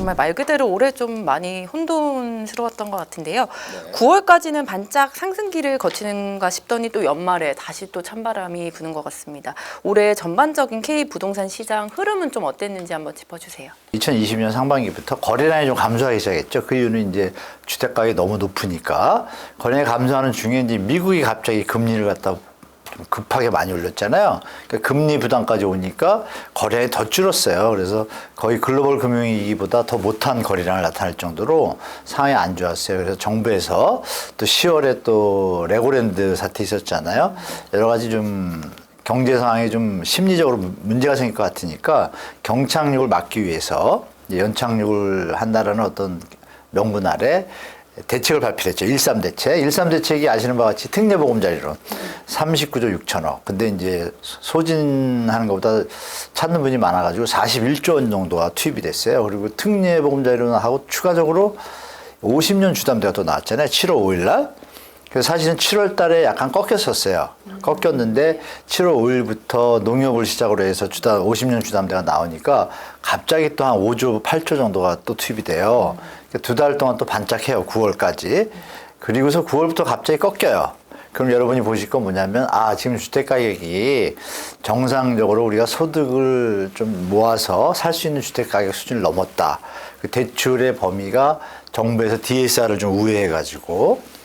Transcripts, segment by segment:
정말 말 그대로 올해 좀 많이 혼돈스러웠던 것 같은데요. 9월까지는 반짝 상승기를 거치는가 싶더니 또 연말에 다시 또 찬바람이 부는 것 같습니다. 올해 전반적인 K 부동산 시장 흐름은 좀 어땠는지 한번 짚어주세요. 2020년 상반기부터 거래량이 좀 감소하기 시작했죠. 그 이유는 이제 주택 가격이 너무 높으니까 거래량이 감소하는 중에 이제 미국이 갑자기 금리를 갖다 좀 급하게 많이 올렸잖아요. 그러니까 금리 부담까지 오니까 거래량이 더 줄었어요. 그래서 거의 글로벌 금융위기보다 더 못한 거래량을 나타낼 정도로 상황이 안 좋았어요. 그래서 정부에서 또 10월에 또 레고랜드 사태 있었잖아요. 여러 가지 좀 경제 상황이 좀 심리적으로 문제가 생길 것 같으니까 경착륙을 막기 위해서 연착륙을 한다라는 어떤 명분 아래 대책을 발표했죠. 13 대책. 13 대책이 아시는 바와 같이 특례보금자리론 39조 6천억. 근데 이제 소진하는 것보다 찾는 분이 많아가지고 41조 원 정도가 투입이 됐어요. 그리고 특례보금자리론하고 추가적으로 50년 주담대가 또 나왔잖아요. 7월 5일 날. 그래서 사실은 7월 달에 약간 꺾였었어요. 꺾였는데 7월 5일부터 농협을 시작으로 해서 50년 주담대가 나오니까 갑자기 또 한 5조, 8조 정도가 또 투입이 돼요. 두 달 동안 또 반짝해요. 9월까지. 그리고서 9월부터 갑자기 꺾여요. 그럼 여러분이 보실 건 뭐냐면, 지금 주택가격이 정상적으로 우리가 소득을 좀 모아서 살 수 있는 주택가격 수준을 넘었다. 그 대출의 범위가 정부에서 DSR을 좀 우회해가지고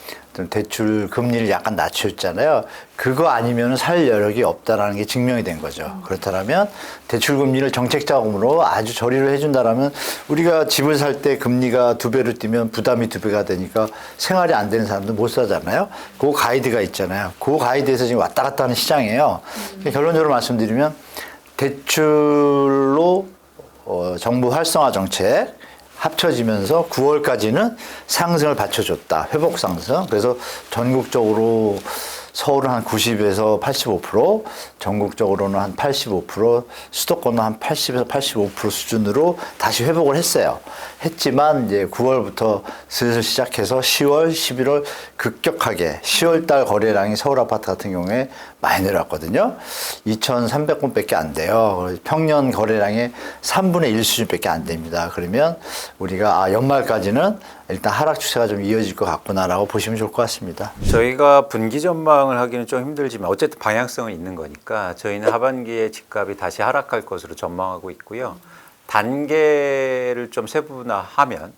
대출 금리를 약간 낮췄잖아요. 그거 아니면 살 여력이 없다라는 게 증명이 된 거죠. 그렇다면 대출 금리를 정책 자금으로 아주 저리로 해준다라면 우리가 집을 살 때 금리가 2배로 뛰면 부담이 2배가 되니까 생활이 안 되는 사람들 못 사잖아요. 그 가이드가 있잖아요. 그 가이드에서 지금 왔다 갔다 하는 시장이에요. 결론적으로 말씀드리면 대출로 정부 활성화 정책 합쳐지면서 9월까지는 상승을 받쳐줬다. 회복 상승. 그래서 전국적으로 서울은 한 90에서 85%, 전국적으로는 한 85%, 수도권은 한 80에서 85% 수준으로 다시 회복을 했어요. 했지만 이제 9월부터 슬슬 시작해서 10월, 11월 급격하게 10월 달 거래량이 서울 아파트 같은 경우에 많이 내려왔거든요. 2,300건밖에 안 돼요. 평년 거래량의 3분의 1 수준밖에 안 됩니다. 그러면 우리가 연말까지는 일단 하락 추세가 좀 이어질 것 같구나라고 보시면 좋을 것 같습니다. 저희가 분기 전망을 하기는 좀 힘들지만 어쨌든 방향성은 있는 거니까 저희는 하반기에 집값이 다시 하락할 것으로 전망하고 있고요. 단계를 좀 세분화하면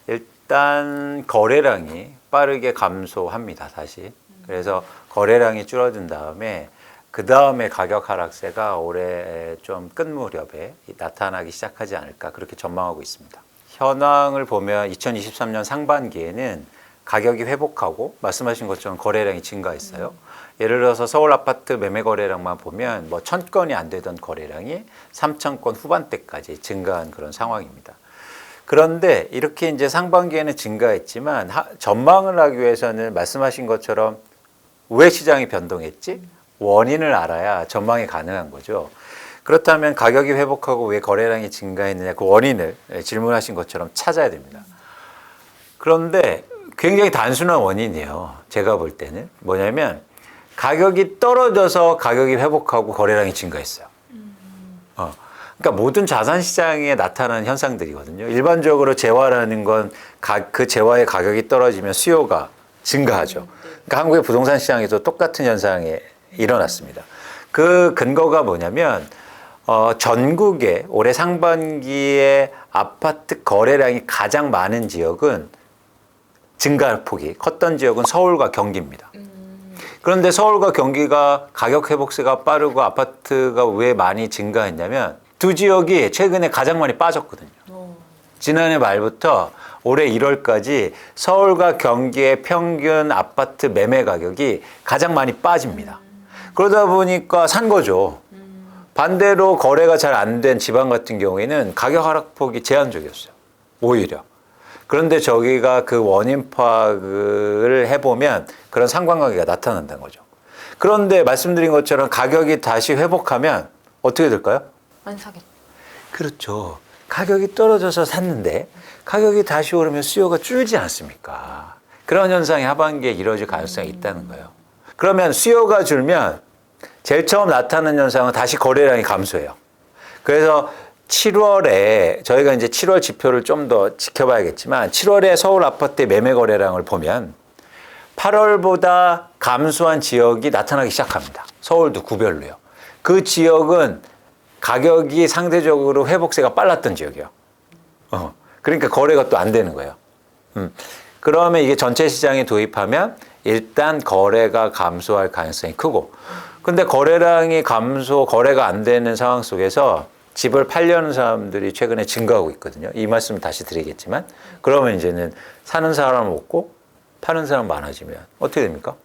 일단 거래량이 빠르게 감소합니다. 다시. 그래서 거래량이 줄어든 다음에 그 다음에 가격 하락세가 올해 좀 끝 무렵에 나타나기 시작하지 않을까 그렇게 전망하고 있습니다. 현황을 보면 2023년 상반기에는 가격이 회복하고 말씀하신 것처럼 거래량이 증가했어요. 예를 들어서 서울 아파트 매매 거래량만 보면 1,000건이 안 되던 거래량이 3,000건 후반대까지 증가한 그런 상황입니다. 그런데 이렇게 이제 상반기에는 증가했지만 전망을 하기 위해서는 말씀하신 것처럼 왜 시장이 변동했지? 원인을 알아야 전망이 가능한 거죠. 그렇다면 가격이 회복하고 왜 거래량이 증가했느냐 그 원인을 질문하신 것처럼 찾아야 됩니다. 그런데 굉장히 단순한 원인이에요. 제가 볼 때는 뭐냐면 가격이 떨어져서 가격이 회복하고 거래량이 증가했어요. 그러니까 모든 자산 시장에 나타나는 현상들이거든요. 일반적으로 재화라는 건 그 재화의 가격이 떨어지면 수요가 증가하죠. 그러니까 한국의 부동산 시장에도 똑같은 현상이 일어났습니다. 그 근거가 뭐냐면 전국에 올해 상반기에 아파트 거래량이 가장 많은 지역은 증가폭이 컸던 지역은 서울과 경기입니다. 그런데 서울과 경기가 가격 회복세가 빠르고 아파트가 왜 많이 증가했냐면 두 지역이 최근에 가장 많이 빠졌거든요. 지난해 말부터 올해 1월까지 서울과 경기의 평균 아파트 매매 가격이 가장 많이 빠집니다. 그러다 보니까 산 거죠. 반대로 거래가 잘 안 된 지방 같은 경우에는 가격 하락폭이 제한적이었어요. 오히려. 그런데 저기가 그 원인 파악을 해보면 그런 상관관계가 나타난다는 거죠. 그런데 말씀드린 것처럼 가격이 다시 회복하면 어떻게 될까요? 안 사겠죠. 그렇죠. 가격이 떨어져서 샀는데 가격이 다시 오르면 수요가 줄지 않습니까? 그런 현상이 하반기에 이루어질 가능성이 있다는 거예요. 그러면 수요가 줄면 제일 처음 나타나는 현상은 다시 거래량이 감소해요. 그래서 7월에 저희가 이제 7월 지표를 좀 더 지켜봐야겠지만 7월에 서울 아파트 매매 거래량을 보면 8월보다 감소한 지역이 나타나기 시작합니다. 서울도 구별로요. 그 지역은 가격이 상대적으로 회복세가 빨랐던 지역이에요. 그러니까 거래가 또 안 되는 거예요. 그러면 이게 전체 시장에 도입하면 일단 거래가 감소할 가능성이 크고, 근데 거래량이 거래가 안 되는 상황 속에서 집을 팔려는 사람들이 최근에 증가하고 있거든요. 이 말씀을 다시 드리겠지만, 그러면 이제는 사는 사람 없고 파는 사람 많아지면 어떻게 됩니까?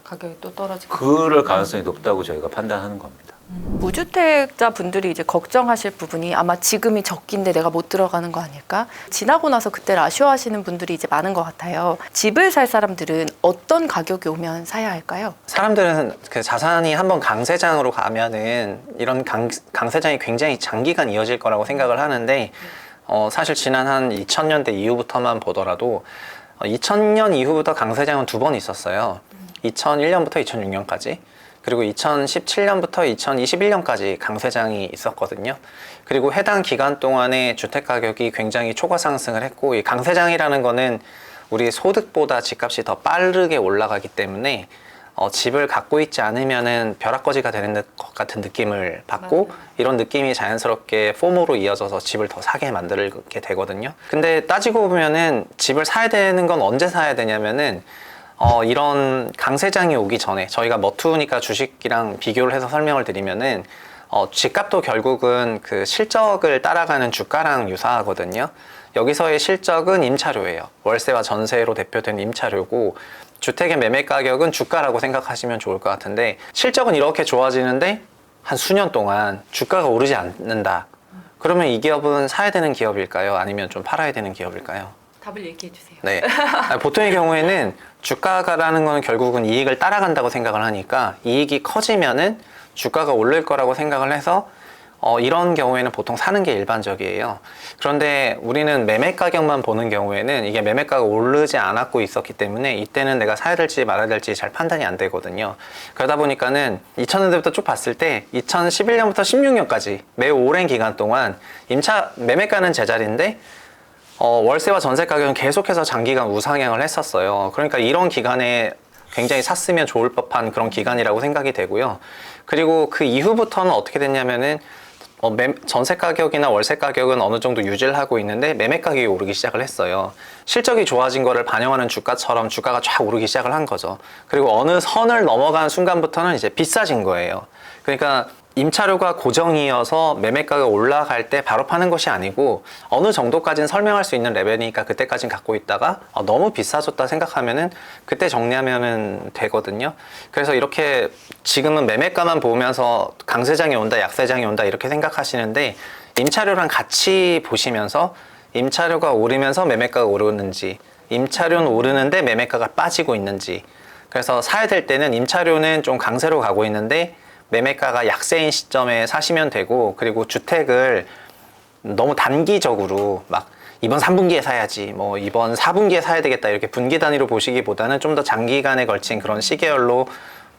가격이 또 떨어지고. 그럴 가능성이 높다고 저희가 판단하는 겁니다. 무주택자 분들이 이제 걱정하실 부분이 아마 지금이 적기인데 내가 못 들어가는 거 아닐까? 지나고 나서 그때를 아쉬워하시는 분들이 이제 많은 것 같아요. 집을 살 사람들은 어떤 가격이 오면 사야 할까요? 사람들은 그 자산이 한번 강세장으로 가면은 이런 강세장이 굉장히 장기간 이어질 거라고 생각을 하는데, 사실 지난 한 2000년대 이후부터만 보더라도 2000년 이후부터 강세장은 2번 있었어요. 2001년부터 2006년까지. 그리고 2017년부터 2021년까지 강세장이 있었거든요. 그리고 해당 기간 동안에 주택 가격이 굉장히 초과 상승을 했고, 이 강세장이라는 거는 우리 소득보다 집값이 더 빠르게 올라가기 때문에 집을 갖고 있지 않으면은 벼락거지가 되는 것 같은 느낌을 받고, 맞아요. 이런 느낌이 자연스럽게 폼으로 이어져서 집을 더 사게 만들게 되거든요. 근데 따지고 보면은 집을 사야 되는 건 언제 사야 되냐면은 이런 강세장이 오기 전에, 저희가 머투니까 주식이랑 비교를 해서 설명을 드리면은 집값도 결국은 그 실적을 따라가는 주가랑 유사하거든요. 여기서의 실적은 임차료예요. 월세와 전세로 대표되는 임차료고, 주택의 매매 가격은 주가라고 생각하시면 좋을 것 같은데, 실적은 이렇게 좋아지는데 한 수년 동안 주가가 오르지 않는다. 그러면 이 기업은 사야 되는 기업일까요? 아니면 좀 팔아야 되는 기업일까요? 답을 얘기해 주세요. 네. 보통의 경우에는 주가라는 거는 결국은 이익을 따라간다고 생각을 하니까, 이익이 커지면은 주가가 오를 거라고 생각을 해서 이런 경우에는 보통 사는 게 일반적이에요. 그런데 우리는 매매 가격만 보는 경우에는 이게 매매가가 오르지 않았고 있었기 때문에 이때는 내가 사야 될지 말아야 될지 잘 판단이 안 되거든요. 그러다 보니까는 2000년대부터 쭉 봤을 때 2011년부터 16년까지 매우 오랜 기간 동안 매매가는 제자리인데 월세와 전세 가격은 계속해서 장기간 우상향을 했었어요. 그러니까 이런 기간에 굉장히 샀으면 좋을 법한 그런 기간이라고 생각이 되고요. 그리고 그 이후부터는 어떻게 됐냐면은 전세 가격이나 월세 가격은 어느 정도 유지를 하고 있는데 매매 가격이 오르기 시작을 했어요. 실적이 좋아진 거를 반영하는 주가처럼 주가가 쫙 오르기 시작을 한 거죠. 그리고 어느 선을 넘어간 순간부터는 이제 비싸진 거예요. 그러니까 임차료가 고정이어서 매매가가 올라갈 때 바로 파는 것이 아니고 어느 정도까지는 설명할 수 있는 레벨이니까 그때까지는 갖고 있다가 너무 비싸졌다 생각하면은 그때 정리하면은 되거든요. 그래서 이렇게 지금은 매매가만 보면서 강세장이 온다, 약세장이 온다 이렇게 생각하시는데, 임차료랑 같이 보시면서 임차료가 오르면서 매매가가 오르는지, 임차료는 오르는데 매매가가 빠지고 있는지, 그래서 사야 될 때는 임차료는 좀 강세로 가고 있는데 매매가가 약세인 시점에 사시면 되고, 그리고 주택을 너무 단기적으로 막 이번 3분기에 사야지, 뭐 이번 4분기에 사야 되겠다 이렇게 분기 단위로 보시기보다는 좀 더 장기간에 걸친 그런 시계열로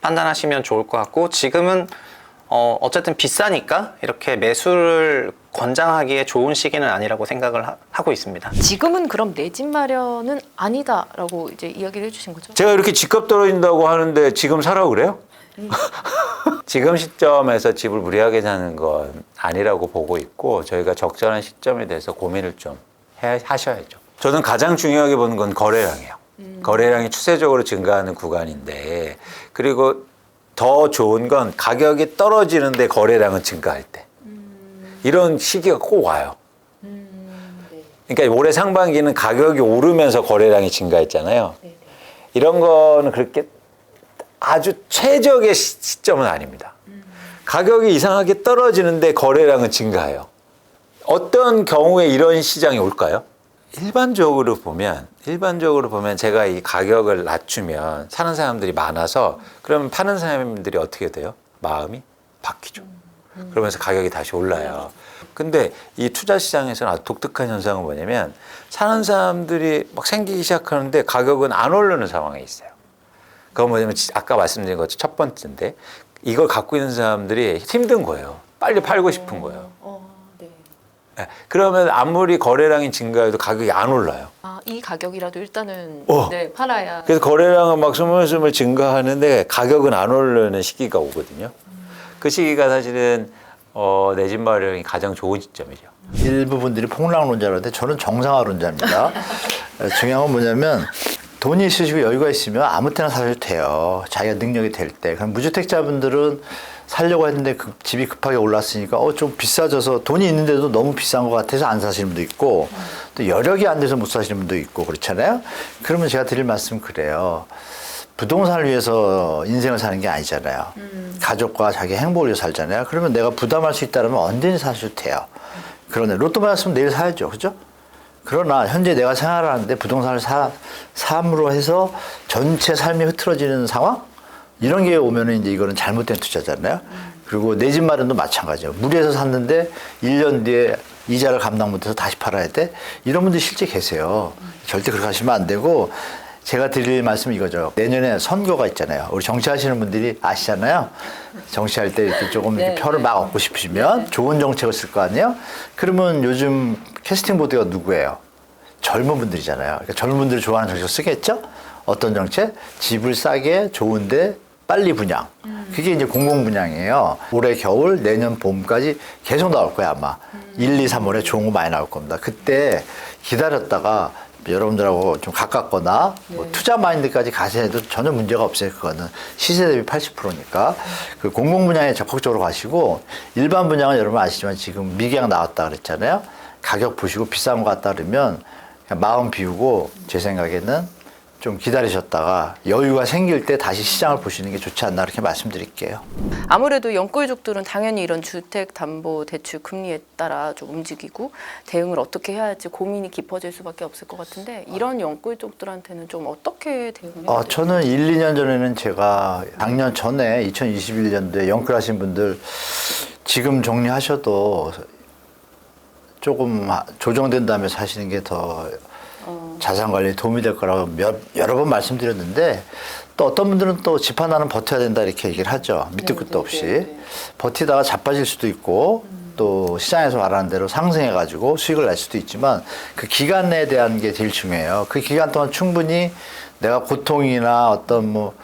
판단하시면 좋을 것 같고, 지금은 어쨌든 비싸니까 이렇게 매수를 권장하기에 좋은 시기는 아니라고 생각을 하고 있습니다. 지금은 그럼 내 집 마련은 아니다라고 이제 이야기를 해주신 거죠? 제가 이렇게 집값 떨어진다고 하는데 지금 사라고 그래요? 지금 시점에서 집을 무리하게 사는 건 아니라고 보고 있고, 저희가 적절한 시점에 대해서 고민을 좀 하셔야죠. 저는 가장 중요하게 보는 건 거래량이에요. 거래량이 추세적으로 증가하는 구간인데, 그리고 더 좋은 건 가격이 떨어지는데 거래량은 증가할 때, 이런 시기가 꼭 와요. 그러니까 올해 상반기는 가격이 오르면서 거래량이 증가했잖아요. 이런 거는 그렇게 아주 최적의 시점은 아닙니다. 가격이 이상하게 떨어지는데 거래량은 증가해요. 어떤 경우에 이런 시장이 올까요? 일반적으로 보면 제가 이 가격을 낮추면 사는 사람들이 많아서, 그러면 파는 사람들이 어떻게 돼요? 마음이 바뀌죠. 그러면서 가격이 다시 올라요. 근데 이 투자 시장에서는 아주 독특한 현상은 뭐냐면, 사는 사람들이 막 생기기 시작하는데 가격은 안 오르는 상황에 있어요. 그건 뭐냐면 아까 말씀드린 것처럼 첫 번째인데, 이걸 갖고 있는 사람들이 힘든 거예요. 빨리 팔고 싶은 거예요. 네. 그러면 아무리 거래량이 증가해도 가격이 안 올라요. 아, 이 가격이라도 일단은 어. 네, 팔아야. 그래서 거래량은 막 스물스물 증가하는데 가격은 안 오르는 시기가 오거든요. 그 시기가 사실은 내 집 마련이 가장 좋은 시점이죠. 일부 분들이 폭락론자라는데 저는 정상화론자입니다. 중요한 건 뭐냐면 돈이 있으시고 여유가 있으면 아무 때나 사셔도 돼요. 자기가 능력이 될 때. 그럼 무주택자분들은 살려고 했는데 집이 급하게 올랐으니까 좀 비싸져서 돈이 있는데도 너무 비싼 것 같아서 안 사시는 분도 있고 또 여력이 안 돼서 못 사시는 분도 있고 그렇잖아요. 그러면 제가 드릴 말씀은 그래요. 부동산을 위해서 인생을 사는 게 아니잖아요. 가족과 자기 행복을 위해서 살잖아요. 그러면 내가 부담할 수 있다면 언제든지 사셔도 돼요. 그러네. 로또 맞았으면 내일 사야죠. 그죠? 그러나 현재 내가 생활하는데 부동산을 삼으로 해서 전체 삶이 흐트러지는 상황? 이런 게 오면은 이제 이거는 잘못된 투자잖아요. 그리고 내 집 마련도 마찬가지예요. 무리해서 샀는데 1년 뒤에 이자를 감당 못해서 다시 팔아야 돼? 이런 분들이 실제 계세요. 절대 그렇게 하시면 안 되고 제가 드릴 말씀은 이거죠. 내년에 선거가 있잖아요. 우리 정치하시는 분들이 아시잖아요. 정치할 때 이렇게 조금 이렇게 표를 막 얻고 싶으시면 좋은 정책을 쓸 거 아니에요? 그러면 요즘 캐스팅 보드가 누구예요? 젊은 분들이잖아요. 그러니까 젊은 분들이 좋아하는 정책을 쓰겠죠? 어떤 정책? 집을 싸게 좋은데 빨리 분양. 그게 이제 공공분양이에요. 올해 겨울, 내년 봄까지 계속 나올 거야, 아마. 1, 2, 3월에 좋은 거 많이 나올 겁니다. 그때 기다렸다가 여러분들하고 좀 가깝거나 뭐 투자 마인드까지 가셔도 전혀 문제가 없어요. 그거는 시세 대비 80%니까 그 공공 분양에 적극적으로 가시고 일반 분양은 여러분 아시지만 지금 미계약 나왔다 그랬잖아요. 가격 보시고 비싼 거 같다 그러면 그냥 마음 비우고 제 생각에는 좀 기다리셨다가 여유가 생길 때 다시 시장을 보시는 게 좋지 않나 그렇게 말씀드릴게요. 아무래도 연골족들은 당연히 이런 주택담보대출 금리에 따라 좀 움직이고 대응을 어떻게 해야 할지 고민이 깊어질 수밖에 없을 것 같은데 이런 연골족들한테는 좀 어떻게 대응을 해야 될까요? 저는 1, 2년 전에는 제가 작년 전에 2021년도에 연끌하신 분들 지금 정리하셔도 조금 조정된 다음에 사시는 게 더 자산 관리에 도움이 될 거라고 여러 번 말씀드렸는데 또 어떤 분들은 또 집 하나는 버텨야 된다 이렇게 얘기를 하죠. 밑도 끝도 없이. 버티다가 자빠질 수도 있고 또 시장에서 말하는 대로 상승해가지고 수익을 낼 수도 있지만 그 기간에 대한 게 제일 중요해요. 그 기간 동안 충분히 내가 고통이나 어떤 뭐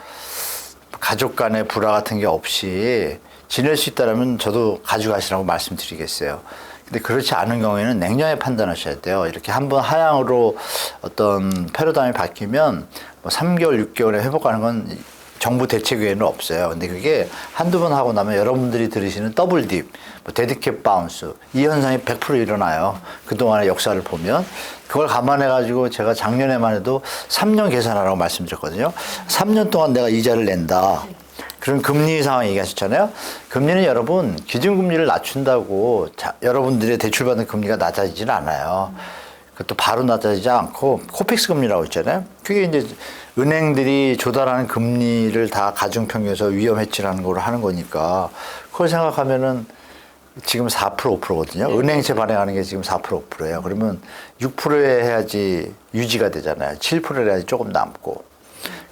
가족 간의 불화 같은 게 없이 지낼 수 있다면 저도 가져가시라고 말씀드리겠어요. 근데 그렇지 않은 경우에는 냉정하게 판단하셔야 돼요. 이렇게 한번 하향으로 어떤 패러다임이 바뀌면 뭐 3개월, 6개월에 회복하는 건 정부 대책 외에는 없어요. 근데 그게 한두 번 하고 나면 여러분들이 들으시는 더블 딥, 뭐 데드캣 바운스 이 현상이 100% 일어나요. 그동안의 역사를 보면. 그걸 감안해가지고 제가 작년에만 해도 3년 계산하라고 말씀드렸거든요. 3년 동안 내가 이자를 낸다. 그런 금리 상황 얘기하셨잖아요. 금리는 여러분 기준금리를 낮춘다고 여러분들의 대출받는 금리가 낮아지지는 않아요. 그것도 바로 낮아지지 않고 코픽스 금리라고 있잖아요. 그게 이제 은행들이 조달하는 금리를 다 가중평균해서 위험 해치라는 걸 하는 거니까 그걸 생각하면은 지금 4% 5%거든요. 은행채 발행하는 게 지금 4% 5%예요. 그러면 6%에 해야지 유지가 되잖아요. 7%에 해야지 조금 남고.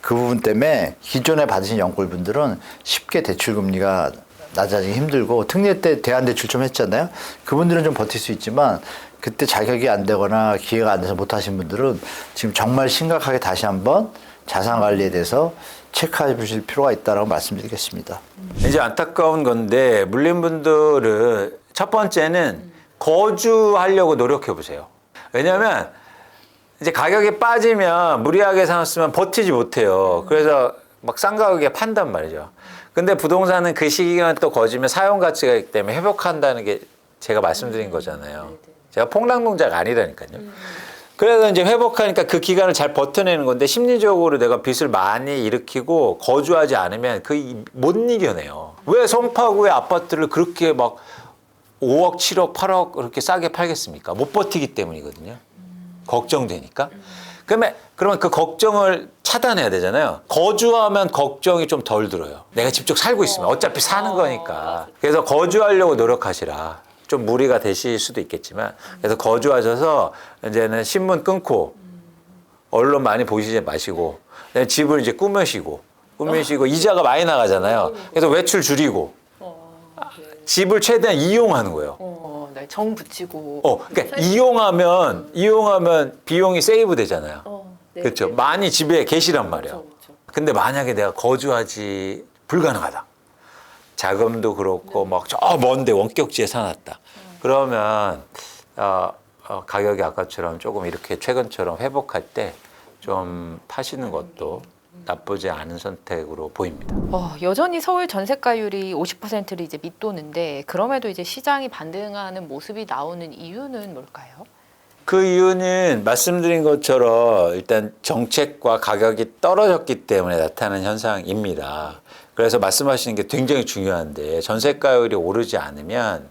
그 부분 때문에 기존에 받으신 연골분들은 쉽게 대출금리가 낮아지기 힘들고 특례 때 대안대출 좀 했잖아요. 그분들은 좀 버틸 수 있지만 그때 자격이 안 되거나 기회가 안 돼서 못 하신 분들은 지금 정말 심각하게 다시 한번 자산 관리에 대해서 체크해 보실 필요가 있다고 말씀드리겠습니다. 이제 안타까운 건데 물린분들은 첫 번째는 거주하려고 노력해 보세요. 왜냐하면 이제 가격이 빠지면 무리하게 사놨으면 버티지 못해요. 그래서 막 싼 가격에 판단 말이죠. 근데 부동산은 그 시기간 또 거지면 사용 가치가 있기 때문에 회복한다는 게 제가 말씀드린 거잖아요. 제가 폭락농자가 아니라니까요. 그래서 이제 회복하니까 그 기간을 잘 버텨내는 건데 심리적으로 내가 빚을 많이 일으키고 거주하지 않으면 그 못 이겨내요. 왜 성파구의 아파트를 그렇게 막 5억, 7억, 8억 그렇게 싸게 팔겠습니까? 못 버티기 때문이거든요. 걱정되니까. 그러면 그 걱정을 차단해야 되잖아요. 거주하면 걱정이 좀 덜 들어요. 내가 직접 살고 있으면 어차피 사는 거니까. 그래서 거주하려고 노력하시라. 좀 무리가 되실 수도 있겠지만. 그래서 거주하셔서 이제는 신문 끊고 언론 많이 보시지 마시고 집을 이제 꾸미시고 이자가 많이 나가잖아요. 그래서 외출 줄이고 집을 최대한 이용하는 거예요. 잘 정 붙이고. 그러니까 이용하면 비용이 세이브 되잖아요. 네, 그렇죠. 네. 많이 집에 계시란 말이에요. 그렇죠. 근데 만약에 내가 거주하지 불가능하다. 자금도 그렇고 막 저 먼데 원격지에 사놨다. 그러면 가격이 아까처럼 조금 이렇게 최근처럼 회복할 때 좀 파시는 것도 나쁘지 않은 선택으로 보입니다. 여전히 서울 전세가율이 50%를 이제 밑도는데 그럼에도 이제 시장이 반등하는 모습이 나오는 이유는 뭘까요? 그 이유는 말씀드린 것처럼 일단 정책과 가격이 떨어졌기 때문에 나타나는 현상입니다. 그래서 말씀하시는 게 굉장히 중요한데 전세가율이 오르지 않으면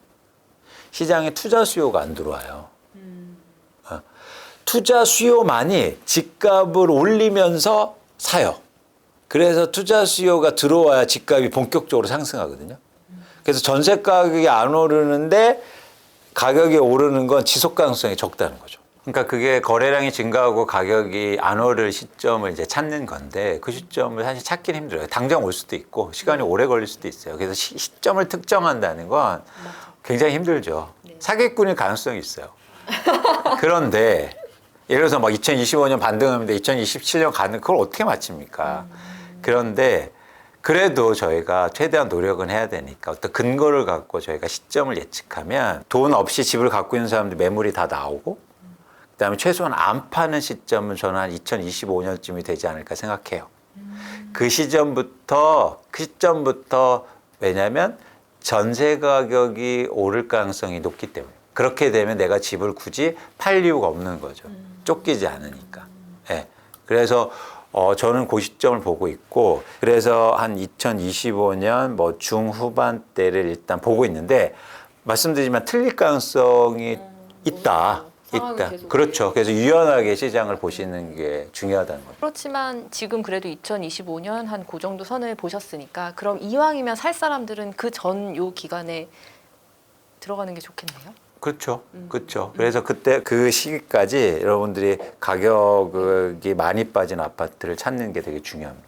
시장에 투자 수요가 안 들어와요. 투자 수요만이 집값을 올리면서 사요. 그래서 투자 수요가 들어와야 집값이 본격적으로 상승하거든요. 그래서 전세 가격이 안 오르는데 가격이 오르는 건 지속 가능성이 적다는 거죠. 그러니까 그게 거래량이 증가하고 가격이 안 오를 시점을 이제 찾는 건데 그 시점을 사실 찾기는 힘들어요. 당장 올 수도 있고 시간이 오래 걸릴 수도 있어요. 그래서 시점을 특정한다는 건 굉장히 힘들죠. 사기꾼일 가능성이 있어요. 그런데 예를 들어서 막 2025년 반등하는데 2027년 가는 그걸 어떻게 맞춥니까? 그런데 그래도 저희가 최대한 노력은 해야 되니까 어떤 근거를 갖고 저희가 시점을 예측하면 돈 없이 집을 갖고 있는 사람들 매물이 다 나오고 그다음에 최소한 안 파는 시점은 저는 한 2025년쯤이 되지 않을까 생각해요. 그 시점부터 왜냐하면 전세 가격이 오를 가능성이 높기 때문에 그렇게 되면 내가 집을 굳이 팔 이유가 없는 거죠. 쫓기지 않으니까. 네. 그래서 저는 그 시점을 보고 있고 그래서 한 2025년 뭐 중후반대를 일단 보고 있는데 말씀드리지만 틀릴 가능성이 있다. 그렇죠. 그래서 유연하게 시장을 보시는 게 중요하다는 거죠. 그렇지만 지금 그래도 2025년 한 그 정도 선을 보셨으니까 그럼 이왕이면 살 사람들은 그 전 요 기간에 들어가는 게 좋겠네요. 그렇죠. 그렇죠. 그래서 그때 그 시기까지 여러분들이 가격이 많이 빠진 아파트를 찾는 게 되게 중요합니다.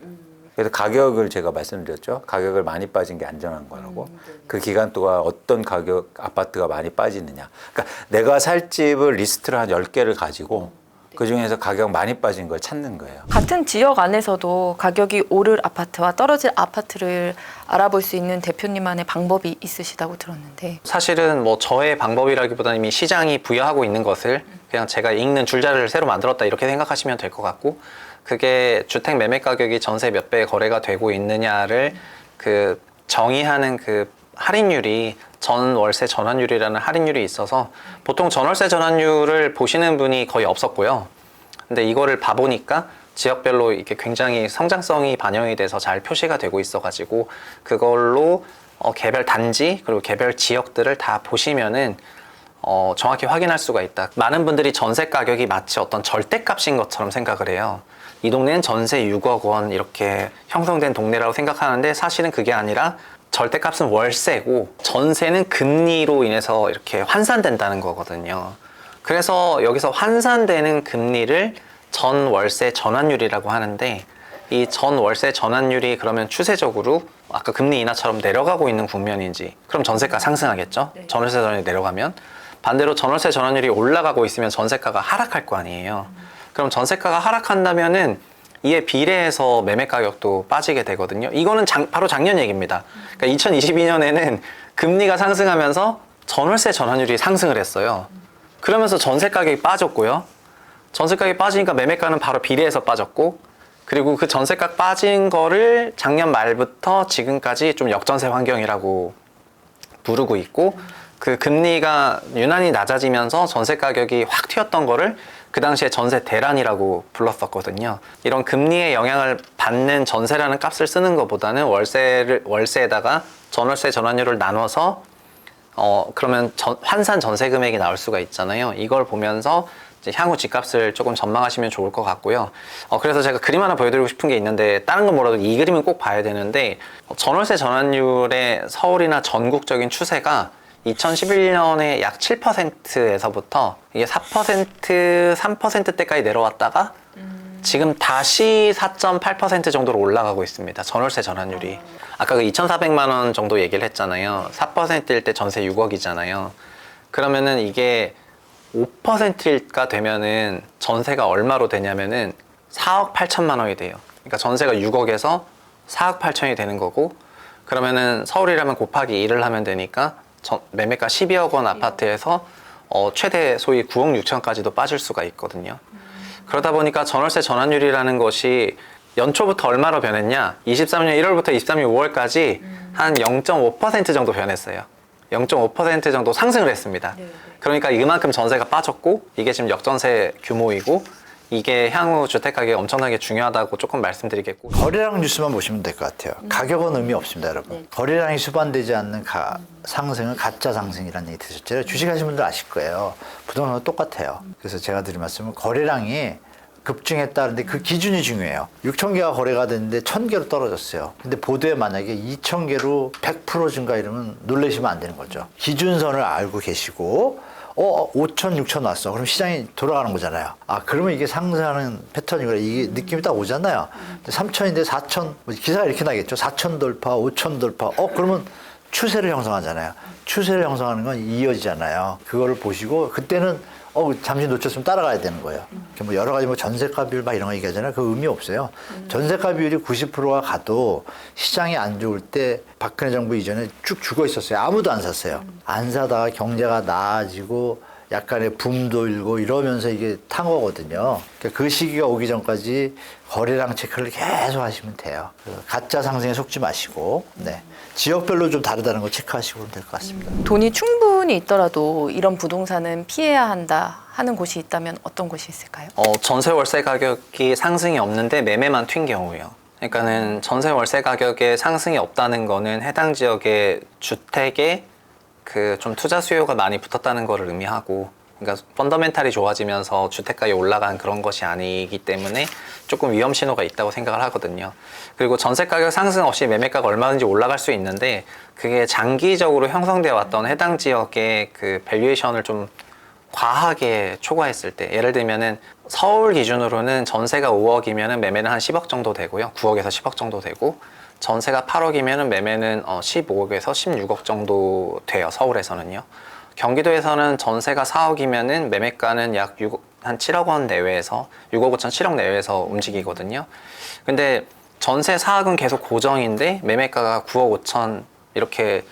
그래서 가격을 제가 말씀드렸죠. 가격을 많이 빠진 게 안전한 거라고. 그 기간 동안 어떤 가격 아파트가 많이 빠지느냐. 그러니까 내가 살 집을 리스트를 한 10개를 가지고 그중에서 가격 많이 빠진 걸 찾는 거예요. 같은 지역 안에서도 가격이 오를 아파트와 떨어질 아파트를 알아볼 수 있는 대표님만의 방법이 있으시다고 들었는데 사실은 뭐 저의 방법이라기보다는 이미 시장이 부여하고 있는 것을 그냥 제가 읽는 줄자를 새로 만들었다 이렇게 생각하시면 될 것 같고 그게 주택 매매 가격이 전세 몇 배 거래가 되고 있느냐를 그 정의하는 그 할인율이 전월세 전환율이라는 할인율이 있어서 보통 전월세 전환율을 보시는 분이 거의 없었고요. 근데 이거를 봐보니까 지역별로 이렇게 굉장히 성장성이 반영이 돼서 잘 표시가 되고 있어가지고 그걸로 개별 단지 그리고 개별 지역들을 다 보시면은 정확히 확인할 수가 있다. 많은 분들이 전세 가격이 마치 어떤 절대값인 것처럼 생각을 해요. 이 동네는 전세 6억 원 이렇게 형성된 동네라고 생각하는데 사실은 그게 아니라 절대값은 월세고 전세는 금리로 인해서 이렇게 환산된다는 거거든요. 그래서 여기서 환산되는 금리를 전월세 전환율이라고 하는데 이 전월세 전환율이 그러면 추세적으로 아까 금리 인하처럼 내려가고 있는 국면인지 그럼 전세가 상승하겠죠? 전월세 전환율이 내려가면 반대로 전월세 전환율이 올라가고 있으면 전세가가 하락할 거 아니에요. 그럼 전세가가 하락한다면은 이에 비례해서 매매 가격도 빠지게 되거든요. 이거는 바로 작년 얘기입니다. 그러니까 2022년에는 금리가 상승하면서 전월세 전환율이 상승을 했어요. 그러면서 전세 가격이 빠졌고요. 전세 가격이 빠지니까 매매가는 바로 비례해서 빠졌고 그리고 그 전세가 빠진 거를 작년 말부터 지금까지 좀 역전세 환경이라고 부르고 있고 그 금리가 유난히 낮아지면서 전세 가격이 확 튀었던 거를 그 당시에 전세 대란이라고 불렀었거든요. 이런 금리의 영향을 받는 전세라는 값을 쓰는 것보다는 월세에다가 전월세 전환율을 나눠서 그러면 환산 전세 금액이 나올 수가 있잖아요. 이걸 보면서 이제 향후 집값을 조금 전망하시면 좋을 것 같고요. 그래서 제가 그림 하나 보여드리고 싶은 게 있는데 다른 건 뭐라도 이 그림은 꼭 봐야 되는데 전월세 전환율의 서울이나 전국적인 추세가 2011년에 약 7%에서부터 이게 4%, 3%대까지 내려왔다가 지금 다시 4.8% 정도로 올라가고 있습니다. 전월세 전환율이. 아까 그 2,400만 원 정도 얘기를 했잖아요. 4%일 때 전세 6억이잖아요. 그러면은 이게 5%가 되면은 전세가 얼마로 되냐면은 4억 8천만 원이 돼요. 그러니까 전세가 6억에서 4억 8천이 되는 거고, 그러면은 서울이라면 곱하기 1을 하면 되니까 매매가 12억 원 아파트에서 최대 소위 9억 6천까지도 빠질 수가 있거든요. 그러다 보니까 전월세 전환율이라는 것이 연초부터 얼마로 변했냐? 23년 1월부터 23년 5월까지 한 0.5% 정도 변했어요. 0.5% 정도 상승을 했습니다. 그러니까 이만큼 전세가 빠졌고, 이게 지금 역전세 규모이고, 이게 향후 주택가격이 엄청나게 중요하다고 조금 말씀드리겠고. 거래량 뉴스만 보시면 될 것 같아요. 가격은 의미 없습니다, 여러분. 거래량이 수반되지 않는 상승은 가짜 상승이라는 얘기 들으셨죠? 주식하시는 분들 아실 거예요. 부동산은 똑같아요. 그래서 제가 드린 말씀은 거래량이 급증했다는데 그 기준이 중요해요. 6천 개가 거래가 됐는데 1,000개로 떨어졌어요. 근데 보도에 만약에 2,000개로 100% 증가 이러면 놀라시면 안 되는 거죠. 기준선을 알고 계시고 5천, 6천 왔어. 그럼 시장이 돌아가는 거잖아요. 아, 그러면 이게 상승하는 패턴이구나. 이게 느낌이 딱 오잖아요. 3천인데 4천, 기사가 이렇게 나겠죠. 4천 돌파, 5천 돌파. 그러면 추세를 형성하잖아요. 추세를 형성하는 건 이어지잖아요. 그거를 보시고 그때는 잠시 놓쳤으면 따라가야 되는 거예요. 뭐 여러 가지 전세가 비율 막 이런 거 얘기하잖아요. 그 의미 없어요. 전세가 비율이 90%가 가도 시장이 안 좋을 때 박근혜 정부 이전에 쭉 죽어 있었어요. 아무도 안 샀어요. 안 사다가 경제가 나아지고 약간의 붐도 일고 이러면서 이게 탄 거거든요. 그러니까 그 시기가 오기 전까지 거래량 체크를 계속 하시면 돼요. 그래서 가짜 상승에 속지 마시고, 네. 지역별로 좀 다르다는 거 체크하시고 될 것 같습니다. 돈이 충분히 있더라도 이런 부동산은 피해야 한다 하는 곳이 있다면 어떤 곳이 있을까요? 전세 월세 가격이 상승이 없는데 매매만 튄 경우요. 그러니까는 전세 월세 가격에 상승이 없다는 거는 해당 지역의 주택에 그 좀 투자 수요가 많이 붙었다는 거를 의미하고, 그러니까 펀더멘탈이 좋아지면서 주택가에 올라간 그런 것이 아니기 때문에 조금 위험 신호가 있다고 생각을 하거든요. 그리고 전세 가격 상승 없이 매매가가 얼마든지 올라갈 수 있는데, 그게 장기적으로 형성되어 왔던 해당 지역의 그 밸류에이션을 좀 과하게 초과했을 때, 예를 들면은 서울 기준으로는 전세가 5억이면은 매매는 한 10억 정도 되고요. 9억에서 10억 정도 되고, 전세가 8억이면은 매매는 15억에서 16억 정도 돼요. 서울에서는요. 경기도에서는 전세가 4억이면은 매매가는 약 한 7억 원 내외에서 6억 5천 7억 내외에서 움직이거든요. 근데 전세 4억은 계속 고정인데 매매가가 9억 5천 이렇게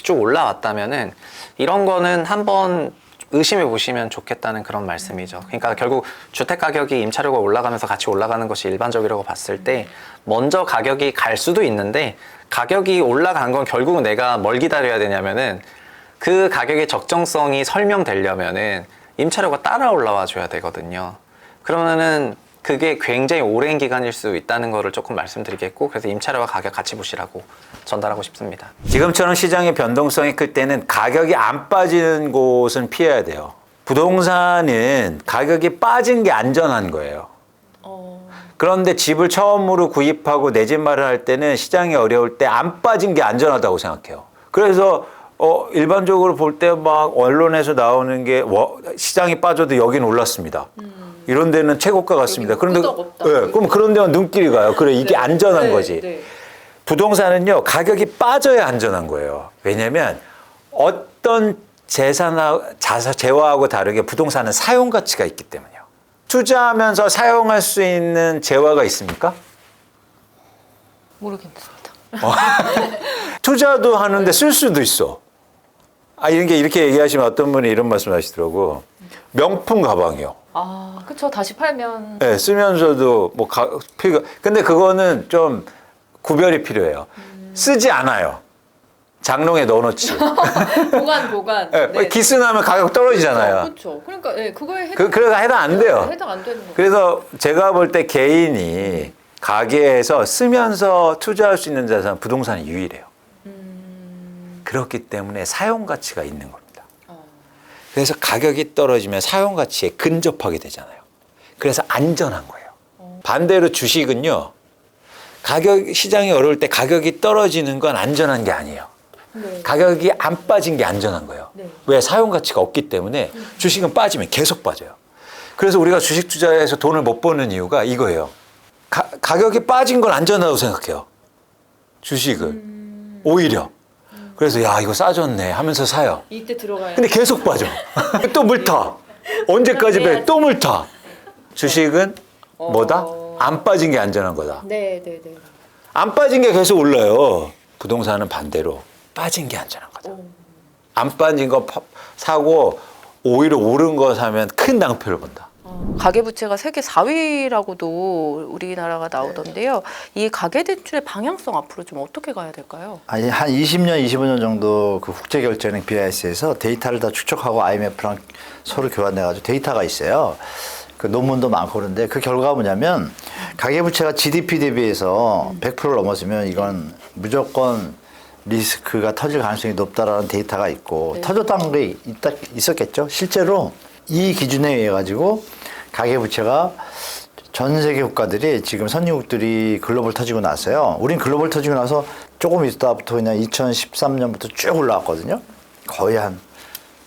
쭉 올라왔다면은 이런 거는 한번 의심해 보시면 좋겠다는 그런 말씀이죠. 그러니까 결국 주택 가격이 임차료가 올라가면서 같이 올라가는 것이 일반적이라고 봤을 때 먼저 가격이 갈 수도 있는데, 가격이 올라간 건 결국은 내가 뭘 기다려야 되냐면은 그 가격의 적정성이 설명되려면은 임차료가 따라 올라와 줘야 되거든요. 그러면은 그게 굉장히 오랜 기간일 수 있다는 거를 조금 말씀드리겠고, 그래서 임차료와 가격 같이 보시라고 전달하고 싶습니다. 지금처럼 시장의 변동성이 클 때는 가격이 안 빠지는 곳은 피해야 돼요. 부동산은 가격이 빠진 게 안전한 거예요. 그런데 집을 처음으로 구입하고 내 집 마련할 때는 시장이 어려울 때 안 빠진 게 안전하다고 생각해요. 그래서 일반적으로 볼 때 막 언론에서 나오는 게 시장이 빠져도 여긴 올랐습니다. 이런 데는 최고가 같습니다. 그런데 그럼 그런 데는 눈길이 가요. 그래, 이게 안전한 거지. 부동산은요, 가격이 빠져야 안전한 거예요. 왜냐면 어떤 재화하고 다르게 부동산은 사용 가치가 있기 때문이에요. 투자하면서 사용할 수 있는 재화가 있습니까? 모르겠습니다. 투자도 하는데 쓸 수도 있어. 이렇게 얘기하시면 어떤 분이 이런 말씀 하시더라고. 명품 가방이요. 그쵸. 다시 팔면. 네, 쓰면서도 근데 그거는 좀 구별이 필요해요. 쓰지 않아요. 장롱에 넣어놓지. 보관. 네, 기스나면 가격 떨어지잖아요. 그렇죠. 그러니까 그거에 그래가 해당 안 돼요. 해당 안 되는 거예요. 그래서 제가 볼 때 개인이 가게에서 쓰면서 투자할 수 있는 자산은 부동산이 유일해요. 그렇기 때문에 사용 가치가 있는 겁니다. 그래서 가격이 떨어지면 사용 가치에 근접하게 되잖아요. 그래서 안전한 거예요. 반대로 주식은요, 시장이 어려울 때 가격이 떨어지는 건 안전한 게 아니에요. 가격이 안 빠진 게 안전한 거예요. 왜? 사용 가치가 없기 때문에. 주식은 빠지면 계속 빠져요. 그래서 우리가 주식 투자해서 돈을 못 버는 이유가 이거예요. 가격이 빠진 걸 안전하다고 생각해요. 주식을. 오히려. 그래서 야 이거 싸졌네 하면서 사요. 이때 들어가요. 근데 계속 빠져. 또 물 타. 언제까지 빼? 또 물 타. 주식은 뭐다? 안 빠진 게 안전한 거다. 네. 안 빠진 게 계속 올라요. 부동산은 반대로 빠진 게 안전한 거다. 안 빠진 거 사고 오히려 오른 거 사면 큰 낭패를 본다. 가계부채가 세계 4위라고도 우리나라가 나오던데요. 이 가계대출의 방향성 앞으로 좀 어떻게 가야 될까요? 아니, 한 20년, 25년 정도 그 국제결제은행 BIS에서 데이터를 다 축적하고 IMF랑 서로 교환해가지고 데이터가 있어요. 그 논문도 많고 그런데 그 결과가 뭐냐면 가계부채가 GDP 대비해서 100%를 넘었으면 이건 무조건 리스크가 터질 가능성이 높다라는 데이터가 있고 터졌다는 게 있었겠죠. 실제로 이 기준에 의해 가지고 가계부채가 전 세계 국가들이 지금 선진국들이 글로벌 터지고 나서요. 우린 글로벌 터지고 나서 조금 있다부터 그냥 2013년부터 쭉 올라왔거든요. 거의 한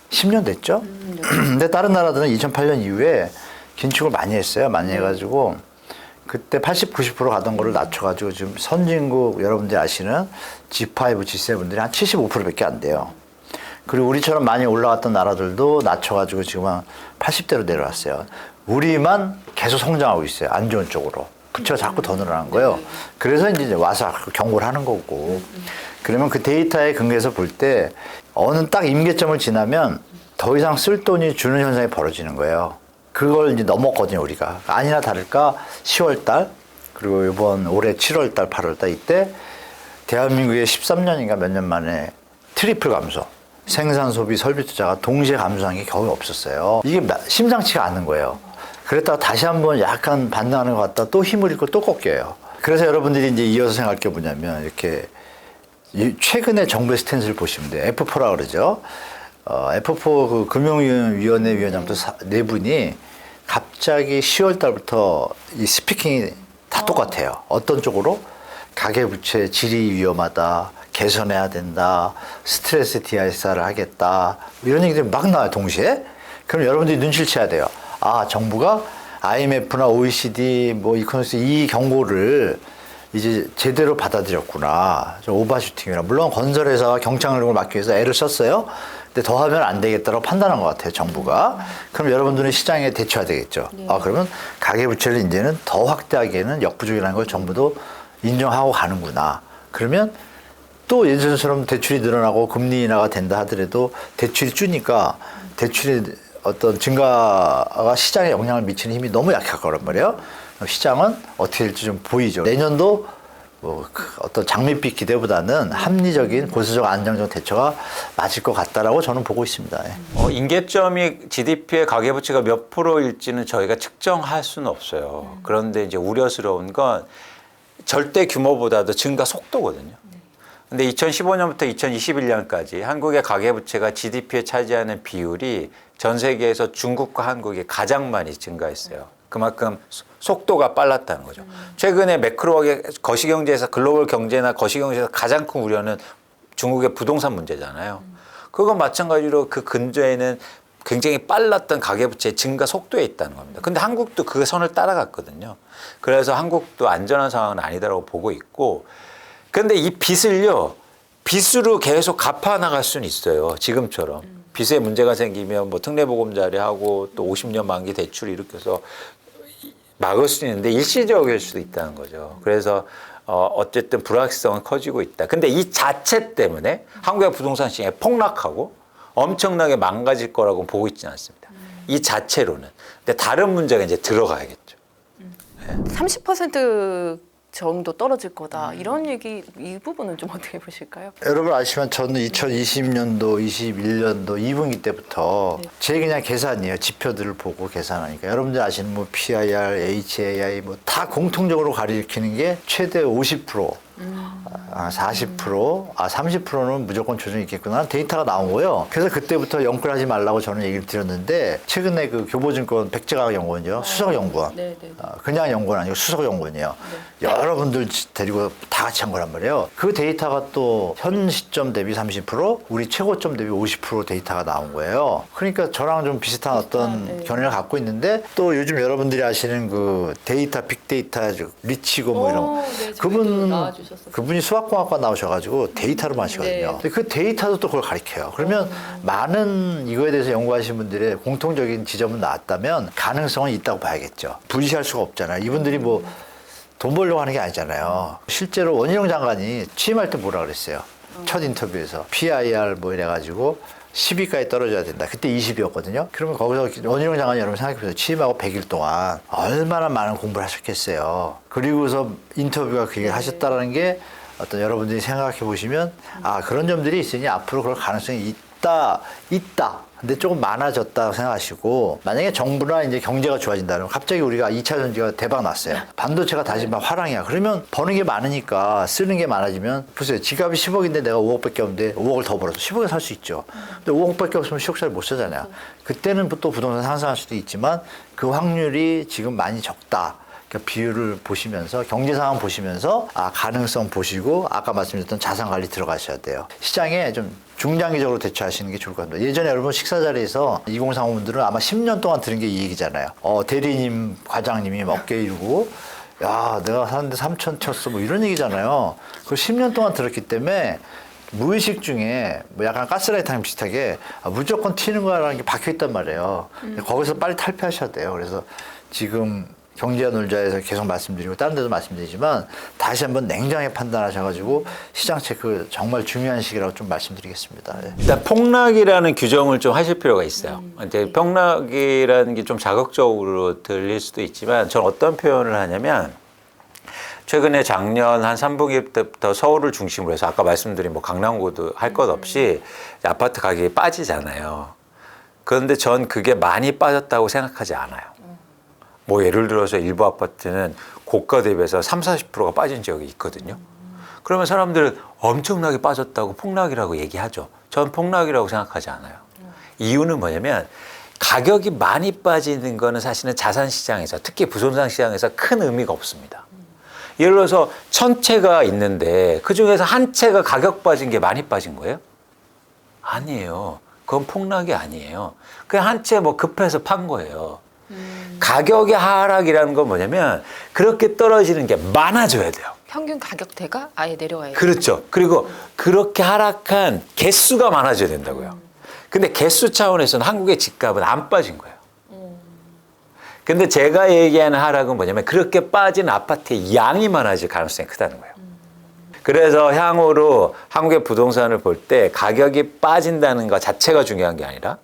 10년 됐죠. 근데 다른 나라들은 2008년 이후에 긴축을 많이 했어요. 많이 해가지고 그때 80, 90% 가던 거를 낮춰가지고 지금 선진국 여러분들이 아시는 G5, G7들이 한 75%밖에 안 돼요. 그리고 우리처럼 많이 올라갔던 나라들도 낮춰가지고 지금 한 80대로 내려왔어요. 우리만 계속 성장하고 있어요. 안 좋은 쪽으로. 부채가 자꾸 더 늘어나는 거예요. 그래서 이제 와서 경고를 하는 거고. 그러면 그 데이터에 근거해서 볼 때 어느 딱 임계점을 지나면 더 이상 쓸 돈이 주는 현상이 벌어지는 거예요. 그걸 이제 넘었거든요, 우리가. 아니나 다를까 10월 달, 그리고 이번 올해 7월 달, 8월 달 이때 대한민국의 13년인가 몇 년 만에 트리플 감소. 생산, 소비, 설비 투자가 동시에 감소한 게 거의 없었어요. 이게 심상치가 않은 거예요. 그랬다가 다시 한번 약간 반등하는 것 같다 또 힘을 잃고 또 꺾여요. 그래서 여러분들이 이제 이어서 생각할 게 뭐냐면 이렇게 최근에 정부의 스탠스를 보시면 돼요. F4라 그러죠. F4 그 금융위원회 위원장도 네 분이 갑자기 10월 달부터 이 스피킹이 다 똑같아요. 어떤 쪽으로? 가계부채 질이 위험하다. 개선해야 된다. 스트레스 DSR을 하겠다. 이런 얘기들이 막 나와요, 동시에. 그럼 여러분들이 눈치를 채야 돼요. 아, 정부가 IMF나 OECD, 뭐 이코노미스트 이 경고를 이제 제대로 받아들였구나. 좀 오버슈팅이라. 물론 건설회사와 경착륙을 막기 위해서 애를 썼어요. 근데 더 하면 안 되겠다고 판단한 것 같아요, 정부가. 그럼 여러분들은 시장에 대처해야 되겠죠. 아, 그러면 가계부채를 이제는 더 확대하기에는 역부족이라는 걸 정부도 인정하고 가는구나. 그러면 또 예전처럼 대출이 늘어나고 금리 인하가 된다 하더라도 대출이 주니까 대출이 어떤 증가가 시장에 영향을 미치는 힘이 너무 약할 거란 말이에요. 시장은 어떻게 될지 좀 보이죠. 내년도 뭐 어떤 장밋빛 기대보다는 합리적인 고수적 안정적 대처가 맞을 것 같다라고 저는 보고 있습니다. 임계점이 GDP의 가계부채가 몇 프로일지는 저희가 측정할 수는 없어요. 그런데 이제 우려스러운 건 절대 규모보다도 증가 속도거든요. 근데 2015년부터 2021년까지 한국의 가계부채가 GDP에 차지하는 비율이 전 세계에서 중국과 한국이 가장 많이 증가했어요. 그만큼 속도가 빨랐다는 거죠. 최근에 매크로하게 거시경제에서 글로벌 경제나 거시경제에서 가장 큰 우려는 중국의 부동산 문제잖아요. 그건 마찬가지로 그 근저에는 굉장히 빨랐던 가계부채 증가 속도에 있다는 겁니다. 근데 한국도 그 선을 따라갔거든요. 그래서 한국도 안전한 상황은 아니다라고 보고 있고, 근데 이 빚을요, 빚으로 계속 갚아 나갈 수는 있어요. 지금처럼. 빚에 문제가 생기면 뭐 특례보금자리 하고 또 50년 만기 대출 일으켜서 막을 수 있는데 일시적일 수도 있다는 거죠. 그래서 어쨌든 불확실성은 커지고 있다. 근데 이 자체 때문에 한국의 부동산 시장이 폭락하고 엄청나게 망가질 거라고 보고 있지는 않습니다. 이 자체로는. 근데 다른 문제가 이제 들어가야겠죠. 30% 정도 떨어질 거다. 이런 얘기, 이 부분은 좀 어떻게 보실까요? 여러분 아시면 저는 2020년도, 21년도 2분기 때부터 제 그냥 계산이에요. 지표들을 보고 계산하니까. 여러분들 아시는 뭐 PIR, HAI 뭐 다 공통적으로 가리키는 게 최대 50%, 40%, 30%는 무조건 조정이 있겠구나 데이터가 나온 거예요. 그래서 그때부터 영끌하지 말라고 저는 얘기를 드렸는데 최근에 그 교보증권 백제각 연구원이요. 수석 연구원. 그냥 연구원 아니고 수석 연구원이에요. 여러분들 데리고 다 같이 한 거란 말이에요. 그 데이터가 또 현 시점 대비 30%, 우리 최고점 대비 50% 데이터가 나온 거예요. 그러니까 저랑 좀 비슷한 어떤 견해를 갖고 있는데 또 요즘 여러분들이 아시는 그 데이터, 빅데이터, 리치고 뭐 이런 그분 그분이 수학공학과 나오셔가지고 데이터로 마시거든요. 네. 근데 그 데이터도 또 그걸 가리켜요. 그러면 많은 이거에 대해서 연구하신 분들의 공통적인 지점은 나왔다면 가능성은 있다고 봐야겠죠. 불시할 수가 없잖아요. 이분들이 뭐 돈 벌려고 하는 게 아니잖아요. 실제로 원희룡 장관이 취임할 때 뭐라 그랬어요? 첫 인터뷰에서 PIR 뭐 이래가지고 10위까지 떨어져야 된다. 그때 20위였거든요. 그러면 거기서 원희룡 장관이 여러분 생각해보세요. 취임하고 100일 동안 얼마나 많은 공부를 하셨겠어요. 그리고서 인터뷰가 그 얘기를 하셨다는 게 어떤 여러분들이 생각해 보시면 아 그런 점들이 있으니 앞으로 그럴 가능성이 있다. 근데 조금 많아졌다고 생각하시고 만약에 정부나 이제 경제가 좋아진다면 갑자기 우리가 2차 전지가 대박 났어요. 반도체가 다시 막 화랑이야. 그러면 버는 게 많으니까 쓰는 게 많아지면 보세요. 지갑이 10억인데 내가 5억밖에 없는데 5억을 더 벌어서 10억에 살 수 있죠. 근데 5억밖에 없으면 10억짜리 못 사잖아요. 그때는 또 부동산 상승할 수도 있지만 그 확률이 지금 많이 적다. 그러니까 비율을 보시면서 경제 상황 보시면서 가능성 보시고 아까 말씀드렸던 자산 관리 들어가셔야 돼요. 시장에 좀 중장기적으로 대처하시는 게 좋을 것 같습니다. 예전에 여러분 식사 자리에서 2030분들은 아마 10년 동안 들은 게 이 얘기잖아요. 대리님, 과장님이 어깨 이루고 야 내가 사는데 3천 쳤어 뭐 이런 얘기잖아요. 그걸 10년 동안 들었기 때문에 무의식 중에 뭐 약간 가스라이팅 비슷하게 무조건 튀는 거라는 게 박혀있단 말이에요. 거기서 빨리 탈피하셔야 돼요. 그래서 지금 경제와 놀자에서 계속 말씀드리고 다른 데도 말씀드리지만 다시 한번 냉정하게 판단하셔가지고 시장 체크 정말 중요한 시기라고 좀 말씀드리겠습니다. 네. 일단 폭락이라는 규정을 좀 하실 필요가 있어요. 이제 폭락이라는 게 좀 자극적으로 들릴 수도 있지만 저는 어떤 표현을 하냐면 최근에 작년 한 3분기 때부터 서울을 중심으로 해서 아까 말씀드린 뭐 강남구도 할 것 없이 아파트 가격이 빠지잖아요. 그런데 전 그게 많이 빠졌다고 생각하지 않아요. 뭐 예를 들어서 일부 아파트는 고가 대비해서 30-40%가 빠진 지역이 있거든요. 그러면 사람들은 엄청나게 빠졌다고 폭락이라고 얘기하죠. 전 폭락이라고 생각하지 않아요. 이유는 뭐냐면 가격이 많이 빠지는 거는 사실은 자산 시장에서 특히 부동산 시장에서 큰 의미가 없습니다. 예를 들어서 1000채가 있는데 그중에서 한 채가 가격 빠진 게 많이 빠진 거예요? 아니에요. 그건 폭락이 아니에요. 그냥 한 채 뭐 급해서 판 거예요. 가격의 하락이라는 건 뭐냐면 그렇게 떨어지는 게 많아져야 돼요. 평균 가격대가 아예 내려와야 돼요. 그렇죠. 그리고 그렇게 하락한 개수가 많아져야 된다고요. 근데 개수 차원에서는 한국의 집값은 안 빠진 거예요. 근데 제가 얘기하는 하락은 뭐냐면 그렇게 빠진 아파트의 양이 많아질 가능성이 크다는 거예요. 그래서 향후로 한국의 부동산을 볼 때 가격이 빠진다는 것 자체가 중요한 게 아니라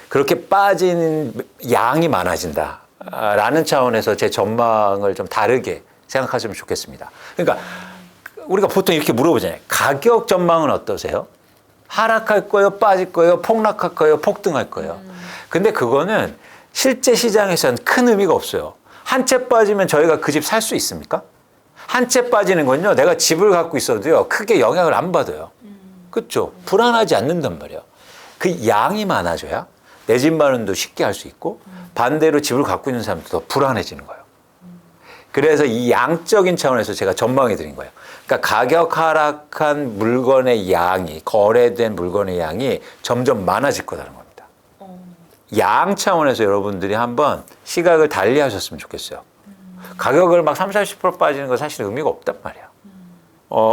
그렇게 빠지는 양이 많아진다라는 차원에서 제 전망을 좀 다르게 생각하시면 좋겠습니다. 그러니까 우리가 보통 이렇게 물어보잖아요. 가격 전망은 어떠세요? 하락할 거예요? 빠질 거예요? 폭락할 거예요? 폭등할 거예요? 근데 그거는 실제 시장에서는 큰 의미가 없어요. 한 채 빠지면 저희가 그 집 살 수 있습니까? 한 채 빠지는 건요. 내가 집을 갖고 있어도요. 크게 영향을 안 받아요. 그렇죠? 불안하지 않는단 말이에요. 그 양이 많아져야 내 집 마련도 쉽게 할 수 있고 반대로 집을 갖고 있는 사람도 더 불안해지는 거예요. 그래서 이 양적인 차원에서 제가 전망해 드린 거예요. 그러니까 가격 하락한 물건의 양이 거래된 물건의 양이 점점 많아질 거라는 겁니다. 양 차원에서 여러분들이 한번 시각을 달리 하셨으면 좋겠어요. 가격을 막 30-40% 빠지는 건 사실 의미가 없단 말이에요.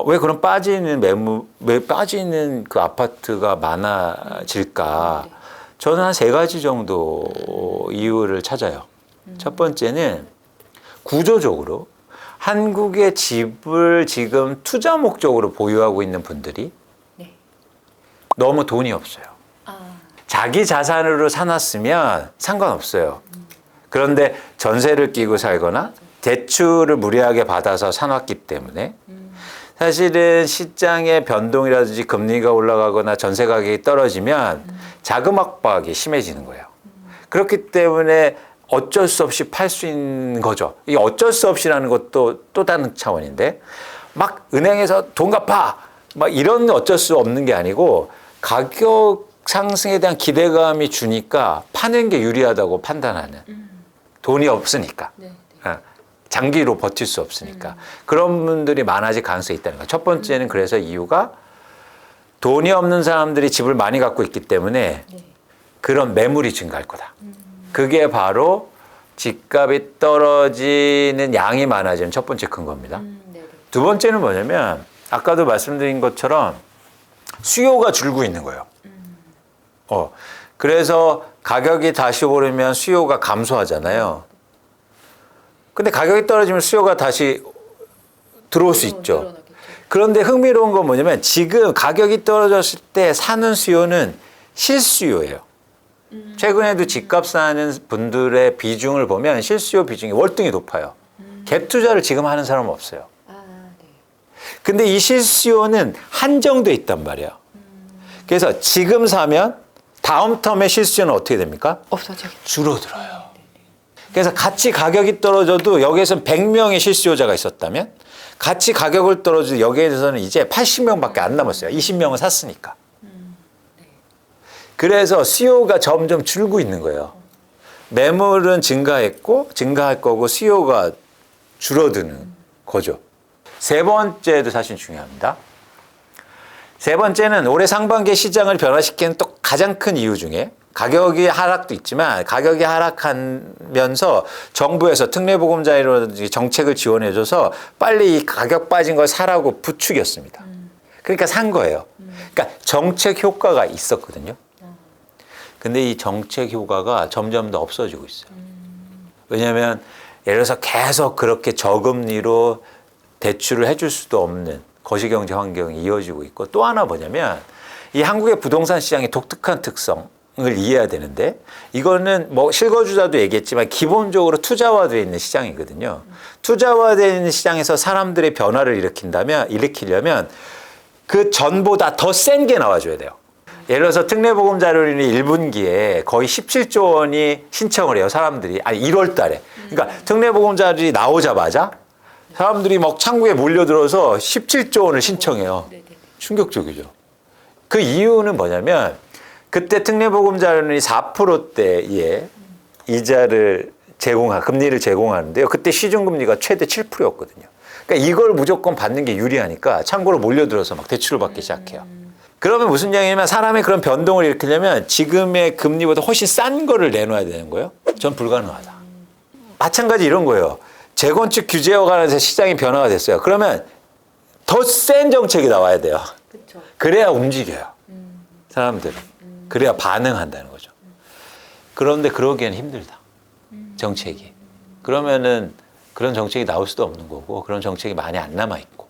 왜 그런 왜 빠지는 그 아파트가 많아질까? 저는 한 3가지 정도 이유를 찾아요. 첫 번째는 구조적으로 한국의 집을 지금 투자 목적으로 보유하고 있는 분들이 네. 너무 돈이 없어요. 자기 자산으로 사놨으면 상관없어요. 그런데 전세를 끼고 살거나 대출을 무리하게 받아서 사놨기 때문에 사실은 시장의 변동이라든지 금리가 올라가거나 전세 가격이 떨어지면 자금 압박이 심해지는 거예요. 그렇기 때문에 어쩔 수 없이 팔 수 있는 거죠. 이 어쩔 수 없이라는 것도 또 다른 차원인데 막 은행에서 돈 갚아! 막 이런 어쩔 수 없는 게 아니고 가격 상승에 대한 기대감이 주니까 파는 게 유리하다고 판단하는 돈이 없으니까 장기로 버틸 수 없으니까 그런 분들이 많아질 가능성이 있다는 거예요. 첫 번째는 그래서 이유가 돈이 없는 사람들이 집을 많이 갖고 있기 때문에 그런 매물이 증가할 거다. 그게 바로 집값이 떨어지는 양이 많아지는 첫 번째 근거입니다. 두 번째는 뭐냐면 아까도 말씀드린 것처럼 수요가 줄고 있는 거예요. 그래서 가격이 다시 오르면 수요가 감소하잖아요. 근데 가격이 떨어지면 수요가 다시 들어올 수 있죠. 그런데 흥미로운 건 뭐냐면 지금 가격이 떨어졌을 때 사는 수요는 실수요예요. 최근에도 집값 사는 분들의 비중을 보면 실수요 비중이 월등히 높아요. 갭 투자를 지금 하는 사람은 없어요. 근데 이 실수요는 한정돼 있단 말이에요. 그래서 지금 사면 다음 텀에 실수요는 어떻게 됩니까? 없어지겠죠. 줄어들어요. 그래서 같이 가격이 떨어져도 여기에서 100명의 실수요자가 있었다면 같이 가격을 떨어져도 여기에 대해서는 이제 80명밖에 안 남았어요. 20명은 샀으니까. 그래서 수요가 점점 줄고 있는 거예요. 매물은 증가할 거고 수요가 줄어드는 거죠. 세 번째도 사실 중요합니다. 세 번째는 올해 상반기에 시장을 변화시키는 또 가장 큰 이유 중에 가격이 하락도 있지만 가격이 하락하면서 정부에서 특례보금자리라든지 정책을 지원해줘서 빨리 이 가격 빠진 걸 사라고 부추겼습니다. 그러니까 산 거예요. 그러니까 정책 효과가 있었거든요. 근데 이 정책 효과가 점점 더 없어지고 있어요. 왜냐하면 예를 들어서 계속 그렇게 저금리로 대출을 해줄 수도 없는 거시경제 환경이 이어지고 있고 또 하나 뭐냐면 이 한국의 부동산 시장의 독특한 특성을 이해해야 되는데 이거는 뭐 실거주자도 얘기했지만 기본적으로 투자화되어 있는 시장이거든요. 투자화되어 있는 시장에서 사람들의 변화를 일으키려면 그 전보다 더 센 게 나와줘야 돼요. 예를 들어서 특례보금자료는 1분기에 거의 17조 원이 신청을 해요. 사람들이. 아니 1월 달에. 그러니까 특례보금자료이 나오자마자 사람들이 막 창구에 몰려들어서 17조 원을 신청해요. 충격적이죠. 그 이유는 뭐냐면 그때 특례보금자료는 4%대의 이자를 금리를 제공하는데요. 그때 시중금리가 최대 7%였거든요. 그러니까 이걸 무조건 받는 게 유리하니까 창구로 몰려들어서 막 대출을 받기 시작해요. 그러면 무슨 얘기냐면 사람의 그런 변동을 일으키려면 지금의 금리보다 훨씬 싼 거를 내놔야 되는 거예요. 전 불가능하다. 마찬가지 이런 거예요. 재건축 규제와 관해서 시장이 변화가 됐어요. 그러면 더 센 정책이 나와야 돼요. 그쵸. 그래야 움직여요. 사람들은. 그래야 반응한다는 거죠. 그런데 그러기엔 힘들다. 정책이. 그러면은 그런 정책이 나올 수도 없는 거고 그런 정책이 많이 안 남아있고.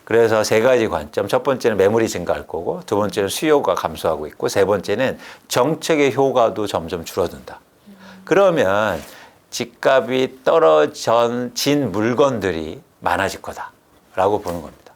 그래서 세 가지 관점. 첫 번째는 매물이 증가할 거고 두 번째는 수요가 감소하고 있고 세 번째는 정책의 효과도 점점 줄어든다. 그러면 집값이 떨어진 물건들이 많아질 거다라고 보는 겁니다.